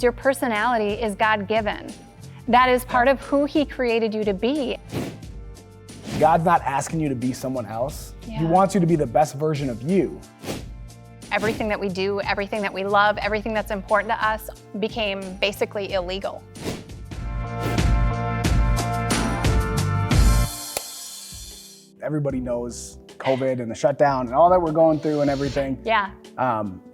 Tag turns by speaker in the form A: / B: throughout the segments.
A: Your personality is God-given. That is part of who He created you to be.
B: God's not asking you to be someone else.
A: Yeah.
B: He wants you to be the best version of you.
A: Everything that we do, everything that we love, everything that's important to us became basically illegal.
B: Everybody knows COVID and the shutdown and all that we're going through and everything.
A: Yeah.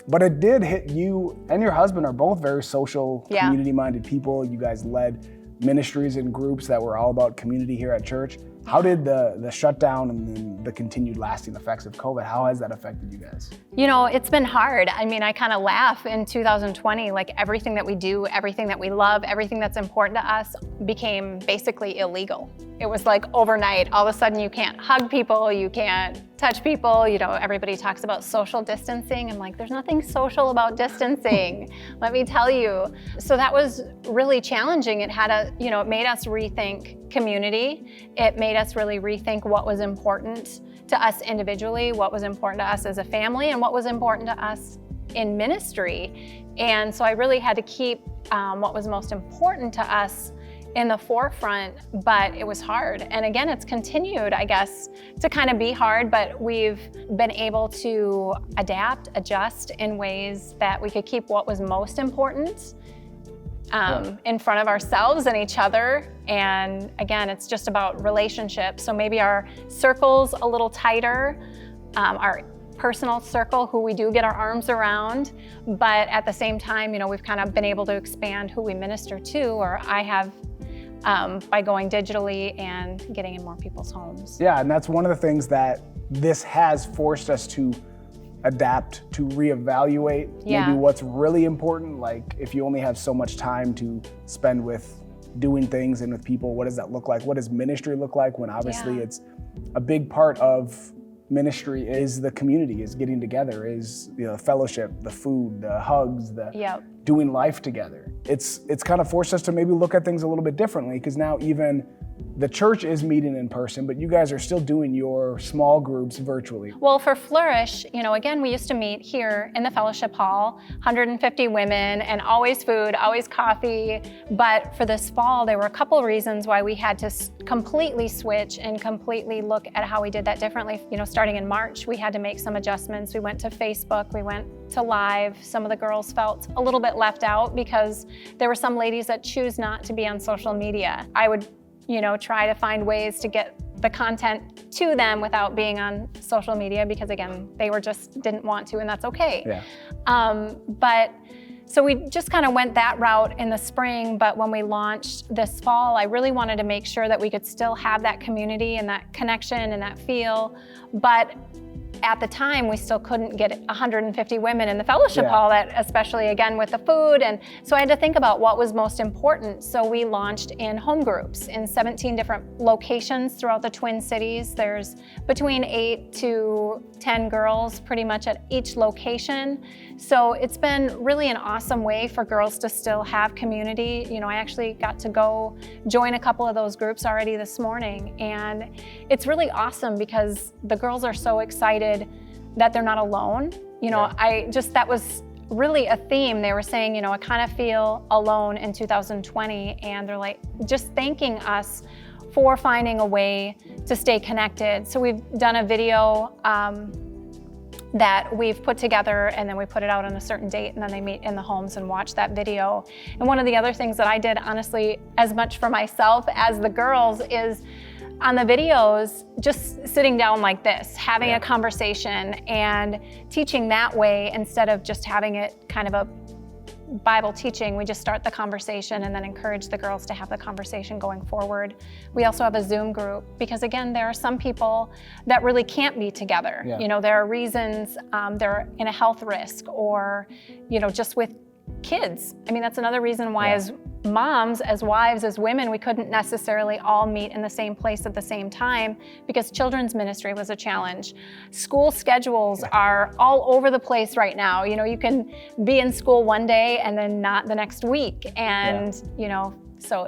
B: But it did hit you, and your husband are both very social,
A: Yeah.
B: community-minded people. You guys led ministries and groups that were all about community here at church. How did the shutdown and then the continued lasting effects of COVID, how has that affected you guys?
A: You know, it's been hard. I mean, I kind of laugh in 2020, like everything that we do, everything that we love, everything that's important to us became basically illegal. It was like overnight, all of a sudden you can't hug people, you can't touch people, you know, everybody talks about social distancing. I'm like, there's nothing social about distancing, let me tell you. So that was really challenging. It had it made us rethink community. It made us really rethink what was important to us individually, what was important to us as a family, and what was important to us in ministry. And so I really had to keep what was most important to us in the forefront, but it was hard. And again, it's continued, I guess, to kind of be hard, but we've been able to adapt, adjust in ways that we could keep what was most important in front of ourselves and each other. And again, it's just about relationships. So maybe our circle's a little tighter, our personal circle, who we do get our arms around, but at the same time, you know, we've kind of been able to expand who we minister to, or I have, by going digitally and getting in more people's homes.
B: Yeah, and that's one of the things that this has forced us to adapt, to reevaluate maybe what's really important. Like if you only have so much time to spend with doing things and with people, what does that look like? What does ministry look like when obviously it's a big part of ministry is the community, is getting together, is fellowship, the food, the hugs, the doing life together. It's kind of forced us to maybe look at things a little bit differently, because now even the church is meeting in person, but you guys are still doing your small groups virtually.
A: Well, for Flourish, again, we used to meet here in the fellowship hall, 150 women, and always food, always coffee. But for this fall, there were a couple reasons why we had to completely switch and completely look at how we did that differently. Starting in March, we had to make some adjustments. We went to Facebook, we went to live. Some of the girls felt a little bit left out because there were some ladies that choose not to be on social media. I would try to find ways to get the content to them without being on social media, because again, they didn't want to, and that's okay. Yeah. So we just kind of went that route in the spring, but when we launched this fall, I really wanted to make sure that we could still have that community and that connection and that feel, but at the time, we still couldn't get 150 women in the fellowship hall, especially again with the food. And so I had to think about what was most important. So we launched in home groups in 17 different locations throughout the Twin Cities. There's between 8 to 10 girls pretty much at each location. So it's been really an awesome way for girls to still have community. I actually got to go join a couple of those groups already this morning. And it's really awesome because the girls are so excited that they're not alone. That was really a theme. They were saying, I kind of feel alone in 2020, and they're like just thanking us for finding a way to stay connected. So we've done a video that we've put together, and then we put it out on a certain date, and then they meet in the homes and watch that video. And one of the other things that I did, honestly, as much for myself as the girls, is on the videos, just sitting down like this, having a conversation and teaching that way instead of just having it kind of a Bible teaching. We just start the conversation and then encourage the girls to have the conversation going forward. We also have a Zoom group because, again, there are some people that really can't be together. There are reasons, they're in a health risk, or, just with kids. I mean, that's another reason why as moms, as wives, as women, we couldn't necessarily all meet in the same place at the same time, because children's ministry was a challenge. School schedules are all over the place right now. You can be in school one day and then not the next week. And, so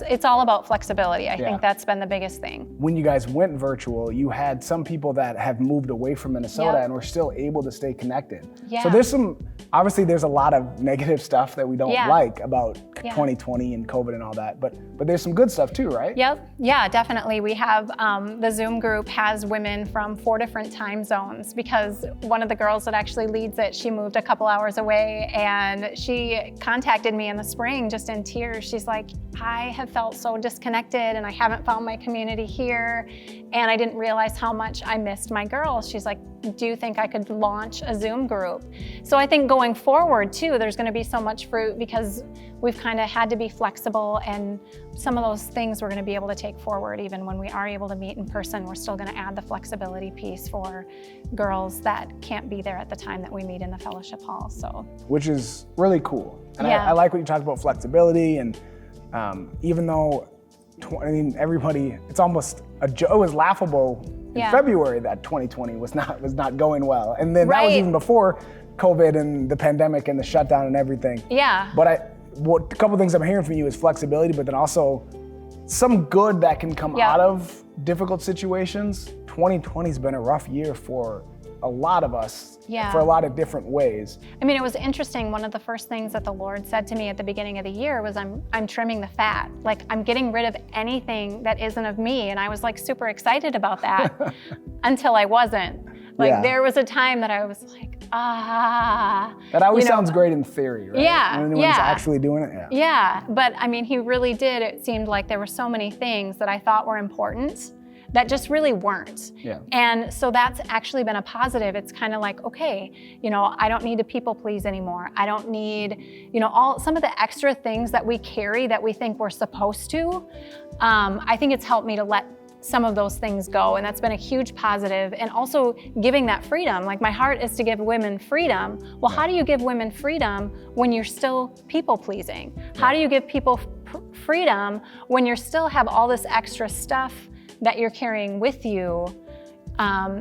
A: it's all about flexibility. I think that's been the biggest thing.
B: When you guys went virtual, you had some people that have moved away from Minnesota and were still able to stay connected.
A: Yeah.
B: So obviously there's a lot of negative stuff that we don't like about 2020 and COVID and all that, but there's some good stuff too, right?
A: Yep, yeah, definitely. We have, the Zoom group has women from 4 different time zones, because one of the girls that actually leads it, she moved a couple hours away, and she contacted me in the spring just in tears. She's like, I have felt so disconnected and I haven't found my community here, and I didn't realize how much I missed my girls. She's like, do you think I could launch a Zoom group? So I think going forward too, there's gonna be so much fruit, because we've kind of had to be flexible, and some of those things we're gonna be able to take forward. Even when we are able to meet in person, we're still gonna add the flexibility piece for girls that can't be there at the time that we meet in the fellowship hall, so.
B: Which is really cool. And I like what you talked about, flexibility, and even though, everybody, it's almost it was laughable in February that 2020 was not going well. And then that was even before COVID and the pandemic and the shutdown and everything.
A: Yeah.
B: But a couple things I'm hearing from you is flexibility, but then also some good that can come out of difficult situations. 2020's been a rough year for a lot of us, for a lot of different ways.
A: I mean, it was interesting. One of the first things that the Lord said to me at the beginning of the year was, I'm trimming the fat. Like, I'm getting rid of anything that isn't of me. And I was like super excited about that until I wasn't. Like there was a time that I was like, That always sounds great in theory, right?
B: Yeah, when anyone's actually doing it,
A: Yeah, but I mean, he really did. It seemed like there were so many things that I thought were important that just really weren't.
B: Yeah.
A: And so that's actually been a positive. It's kind of like, okay, I don't need to people please anymore. I don't need, some of the extra things that we carry that we think we're supposed to. I think it's helped me to let some of those things go, and that's been a huge positive. And also giving that freedom. Like, my heart is to give women freedom. Well, how do you give women freedom when you're still people pleasing? How do you give people freedom when you still have all this extra stuff that you're carrying with you?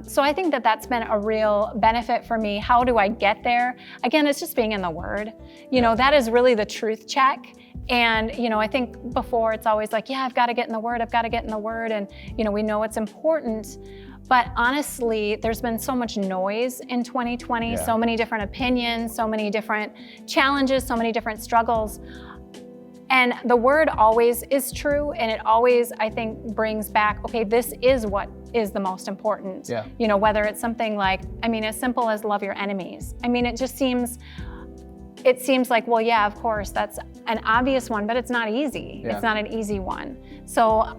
A: So I think that that's been a real benefit for me. How do I get there? Again, it's just being in the Word. That is really the truth check. And, I think before it's always like, I've got to get in the Word, I've got to get in the Word. And, we know it's important. But honestly, there's been so much noise in 2020, so many different opinions, so many different challenges, so many different struggles. And the Word always is true, and it always, I think, brings back, okay, this is what is the most important.
B: Yeah.
A: Whether it's something like, as simple as love your enemies. It seems like, well, yeah, of course, that's an obvious one, but it's not easy.
B: Yeah.
A: It's not an easy one. So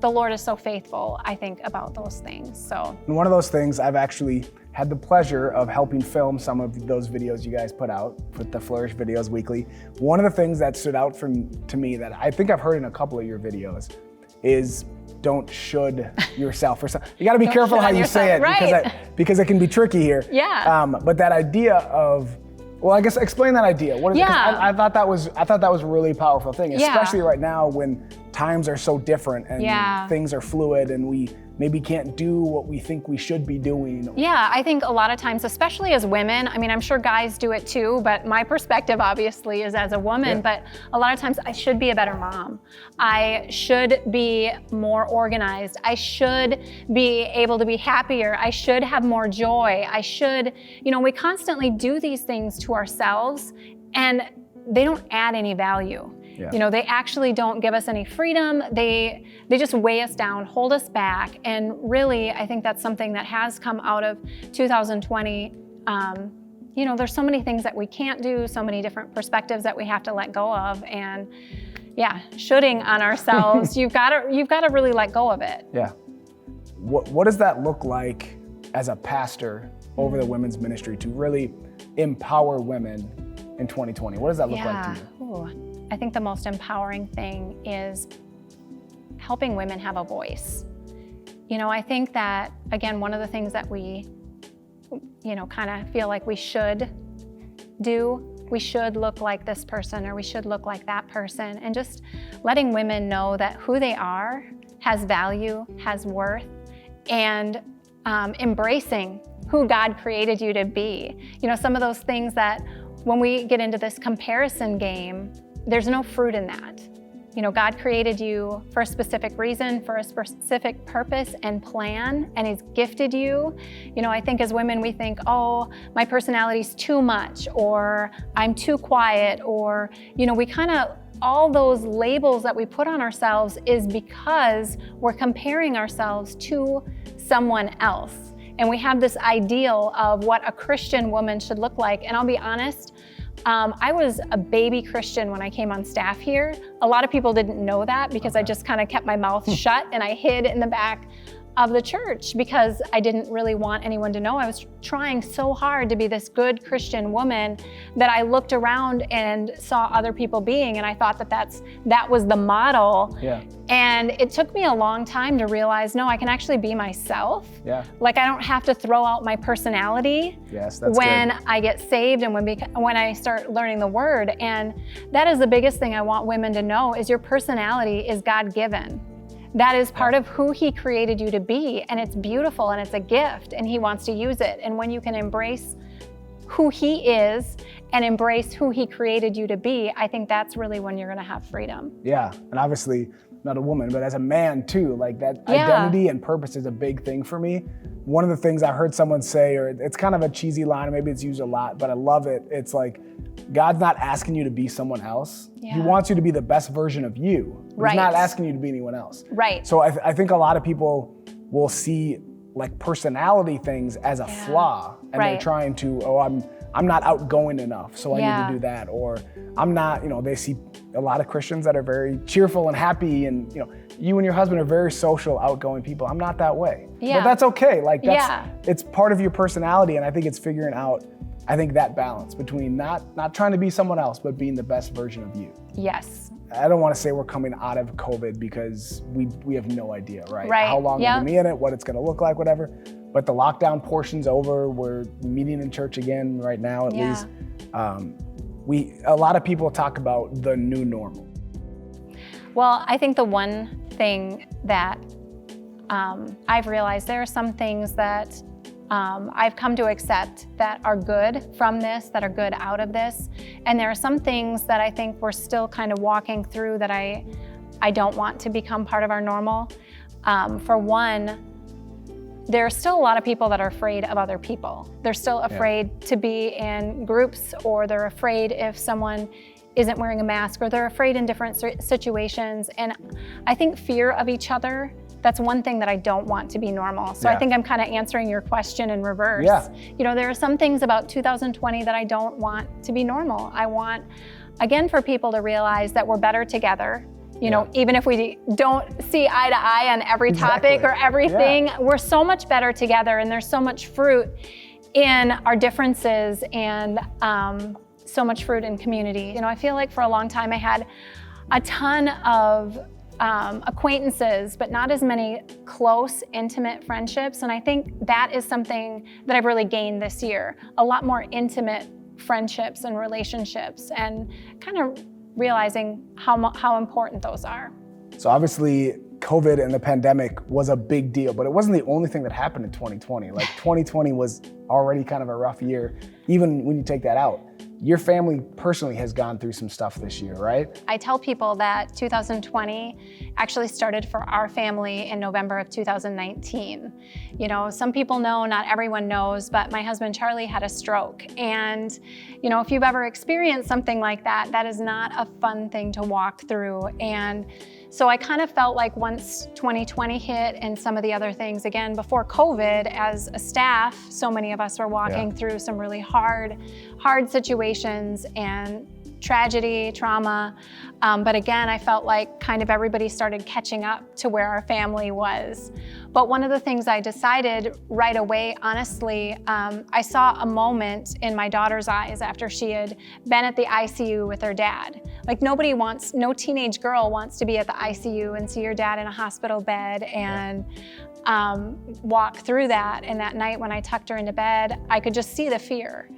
A: the Lord is so faithful, I think, about those things. So.
B: And one of those things, I've actually had the pleasure of helping film some of those videos you guys put out with the Flourish Videos Weekly. One of the things that stood out to me that I think I've heard in a couple of your videos is don't should yourself or something. You got to be careful how you say it, because it can be tricky here.
A: Yeah.
B: But that idea of, well, I guess explain that idea. What is it? 'Cause I thought that was a really powerful thing, especially right now when times are so different and things are fluid and we maybe can't do what we think we should be doing.
A: Yeah, I think a lot of times, especially as women, I'm sure guys do it too, but my perspective obviously is as a woman, but a lot of times I should be a better mom. I should be more organized. I should be able to be happier. I should have more joy. I should, we constantly do these things to ourselves, and they don't add any value.
B: Yeah.
A: They actually don't give us any freedom. They just weigh us down, hold us back. And really, I think that's something that has come out of 2020. There's so many things that we can't do, so many different perspectives that we have to let go of. And shoulding on ourselves, you've got to really let go of it.
B: Yeah. What does that look like as a pastor over the women's ministry to really empower women in 2020? What does that look like to you?
A: Ooh. I think the most empowering thing is helping women have a voice. I think that, again, one of the things that we, kind of feel like we should do, we should look like this person or we should look like that person, and just letting women know that who they are has value, has worth, and embracing who God created you to be. Some of those things that when we get into this comparison game, there's no fruit in that. God created you for a specific reason, for a specific purpose and plan, and He's gifted you. I think as women, we think, oh, my personality's too much, or I'm too quiet, or, we kind of, all those labels that we put on ourselves is because we're comparing ourselves to someone else. And we have this ideal of what a Christian woman should look like. And I'll be honest, I was a baby Christian when I came on staff here. A lot of people didn't know that because I just kind of kept my mouth shut and I hid in the back of the church because I didn't really want anyone to know. I was trying so hard to be this good Christian woman that I looked around and saw other people being, and I thought that was the model.
B: Yeah.
A: And it took me a long time to realize, no, I can actually be myself.
B: Yeah.
A: Like I don't have to throw out my personality.
B: Yes, that's
A: when
B: good.
A: I get saved and when I start learning the Word. And that is the biggest thing I want women to know is your personality is God-given. That is part of who He created you to be, and it's beautiful and it's a gift, and He wants to use it. And when you can embrace who He is and embrace who He created you to be, I think that's really when you're going to have freedom.
B: Yeah, and obviously not a woman, but as a man too, like that identity and purpose is a big thing for me. One of the things I heard someone say, or it's kind of a cheesy line, maybe it's used a lot, but I love it. It's like, God's not asking you to be someone else.
A: Yeah.
B: He wants you to be the best version of you.
A: Right.
B: He's not asking you to be anyone else.
A: Right.
B: So I think a lot of people will see like personality things as a flaw, and they're trying to, I'm not outgoing enough, so I need to do that. Or I'm not, they see a lot of Christians that are very cheerful and happy, and you and your husband are very social, outgoing people. I'm not that way.
A: Yeah.
B: But that's okay. Like it's part of your personality, and I think it's figuring out, that balance between not trying to be someone else, but being the best version of you.
A: Yes.
B: I don't want to say we're coming out of COVID because we have no idea, right?
A: Right.
B: How long we're going to be in it, what it's going to look like, whatever. But the lockdown portion's over. We're meeting in church again right now, at least. A lot of people talk about the new normal.
A: Well, I think the one thing that I've realized, there are some things that I've come to accept that are good from this, that are good out of this. And there are some things that I think we're still kind of walking through that I don't want to become part of our normal. For one, there are still a lot of people that are afraid of other people. They're still afraid to be in groups, or they're afraid if someone isn't wearing a mask, or they're afraid in different situations. And I think fear of each other, that's one thing that I don't want to be normal. So I think I'm kind of answering your question in reverse. Yeah. There are some things about 2020 that I don't want to be normal. I want, again, for people to realize that we're better together. Even if we don't see eye to eye on every topic or everything, we're so much better together, and there's so much fruit in our differences, and so much fruit in community. I feel like for a long time I had a ton of acquaintances, but not as many close, intimate friendships. And I think that is something that I've really gained this year. A lot more intimate friendships and relationships, and kind of realizing how important those are.
B: So obviously COVID and the pandemic was a big deal, but it wasn't the only thing that happened in 2020. Like 2020 was already kind of a rough year, even when you take that out. Your family personally has gone through some stuff this year, right?
A: I tell people that 2020 actually started for our family in November of 2019. Some people know, not everyone knows, but my husband Charlie had a stroke. And, if you've ever experienced something like that, that is not a fun thing to walk through. And so I kind of felt like once 2020 hit and some of the other things, again, before COVID, as a staff, so many of us were walking through some really hard situations and tragedy, trauma. But again, I felt like kind of everybody started catching up to where our family was. But one of the things I decided right away, honestly, I saw a moment in my daughter's eyes after she had been at the ICU with her dad. Like no teenage girl wants to be at the ICU and see your dad in a hospital bed and walk through that. And that night when I tucked her into bed, I could just see the fear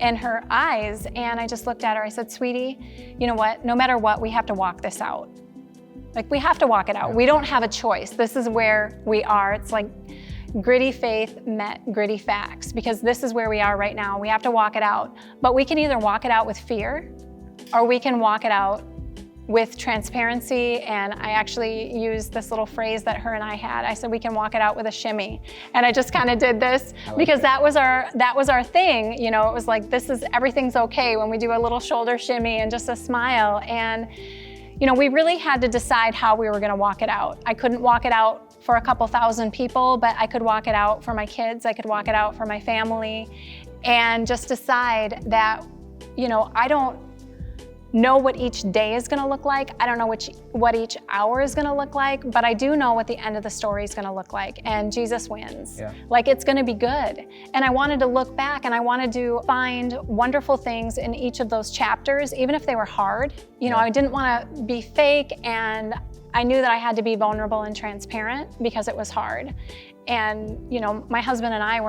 A: in her eyes. And I just looked at her, I said, sweetie, you know what? No matter what, we have to walk this out. Like we have to walk it out. We don't have a choice. This is where we are. It's like gritty faith met gritty facts, because this is where we are right now. We have to walk it out. But we can either walk it out with fear, or we can walk it out with transparency, and I actually used this little phrase that her and I had. I said, we can walk it out with a shimmy. And I just kind of did this because that was our thing. You know, it was like, everything's okay when we do a little shoulder shimmy and just a smile. And, you know, we really had to decide how we were gonna walk it out. I couldn't walk it out for a couple thousand people, but I could walk it out for my kids. I could walk it out for my family, and just decide that, you know, I don't know what each day is gonna look like. I don't know what each hour is gonna look like, but I do know what the end of the story is gonna look like, and Jesus wins.
B: Yeah.
A: Like, it's gonna be good. And I wanted to look back, and I wanted to find wonderful things in each of those chapters, even if they were hard. You know, I didn't wanna be fake, and I knew that I had to be vulnerable and transparent because it was hard. And, you know, my husband and I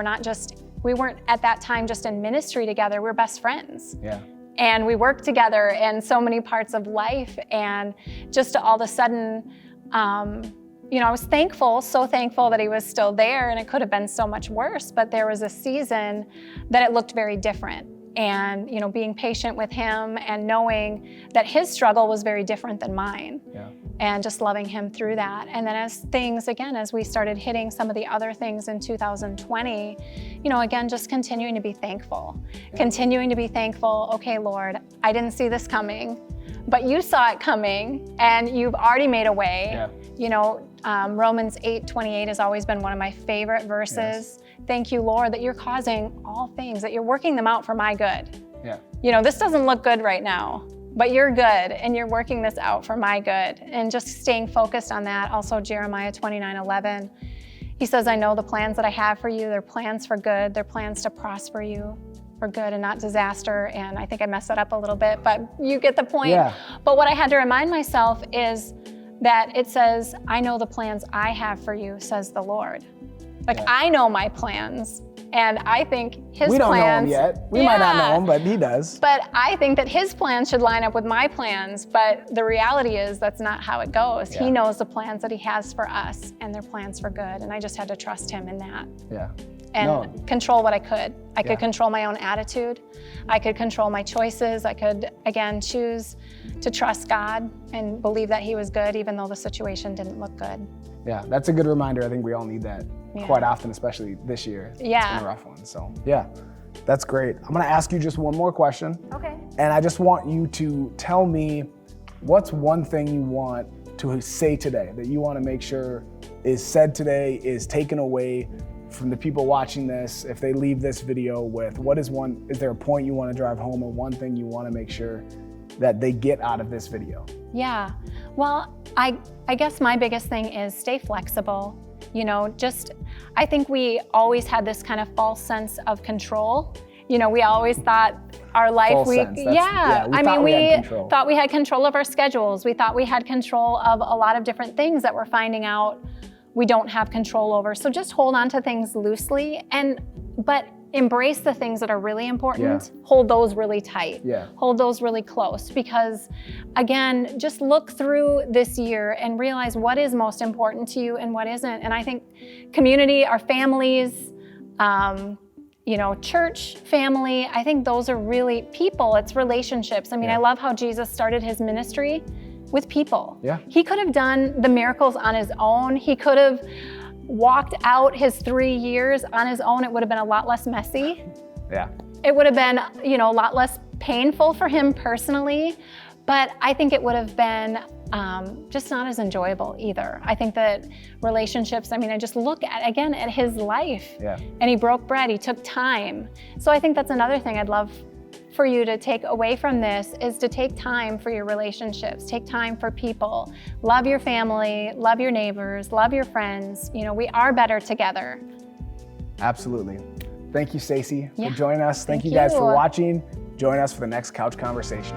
A: we weren't at that time just in ministry together, we were best friends.
B: Yeah.
A: And we worked together in so many parts of life, and just all of a sudden, you know, I was so thankful that he was still there, and it could have been so much worse, but there was a season that it looked very different. And, you know, being patient with him and knowing that his struggle was very different than mine. Yeah. And just loving him through that. And then as we started hitting some of the other things in 2020, you know, again, just continuing to be thankful. Yeah. Continuing to be thankful, okay, Lord, I didn't see this coming, but you saw it coming, and you've already made a way. Yeah. You know, Romans 8:28 has always been one of my favorite verses. Yes. Thank you, Lord, that you're causing all things, that you're working them out for my good. Yeah. You know, this doesn't look good right now, but you're good, and you're working this out for my good. And just staying focused on that. Also, Jeremiah 29:11, he says, I know the plans that I have for you, they're plans for good, they're plans to prosper you for good and not disaster. And I think I messed that up a little bit, but you get the point. Yeah. But what I had to remind myself is that it says, I know the plans I have for you, says the Lord. Like, yeah. I know my plans, and I think his plans. We don't know them
B: yet. We might not know them, but he does.
A: But I think that his plans should line up with my plans, but the reality is that's not how it goes. Yeah. He knows the plans that he has for us, and they're plans for good, and I just had to trust him in that. Yeah. And control what I could. I could control my own attitude. I could control my choices. I could, again, choose to trust God and believe that he was good, even though the situation didn't look good.
B: Yeah, that's a good reminder. I think we all need that quite often, especially this year. Yeah. It's been a rough one. So, yeah, that's great. I'm going to ask you just one more question.
A: Okay.
B: And I just want you to tell me, what's one thing you want to say today that you want to make sure is said today, is taken away from the people watching this, if they leave this video with, is there a point you want to drive home, or one thing you want to make sure that they get out of this video?
A: Yeah, well, I guess my biggest thing is stay flexible. You know, I think we always had this kind of false sense of control. You know, we always thought our life, we thought we had control of our schedules. We thought we had control of a lot of different things that we're finding out we don't have control over. So just hold on to things loosely, but embrace the things that are really important. Yeah. Hold those really tight. Yeah. Hold those really close, because again, just look through this year and realize what is most important to you and what isn't. And I think community, our families, you know, church, family, I think those are really people, it's relationships. I mean, I love how Jesus started his ministry with people. Yeah. He could have done the miracles on his own. He could have walked out his 3 years on his own. It would have been a lot less messy. Yeah. It would have been, you know, a lot less painful for him personally, but I think it would have been just not as enjoyable either. I think that relationships, I mean, I just look at his life. Yeah. And he broke bread, he took time. So I think that's another thing I'd love for you to take away from this, is to take time for your relationships, take time for people, love your family, love your neighbors, love your friends. You know, we are better together.
B: Absolutely. Thank you, Stacey, for joining us. Thank you guys for watching. Join us for the next Couch Conversation.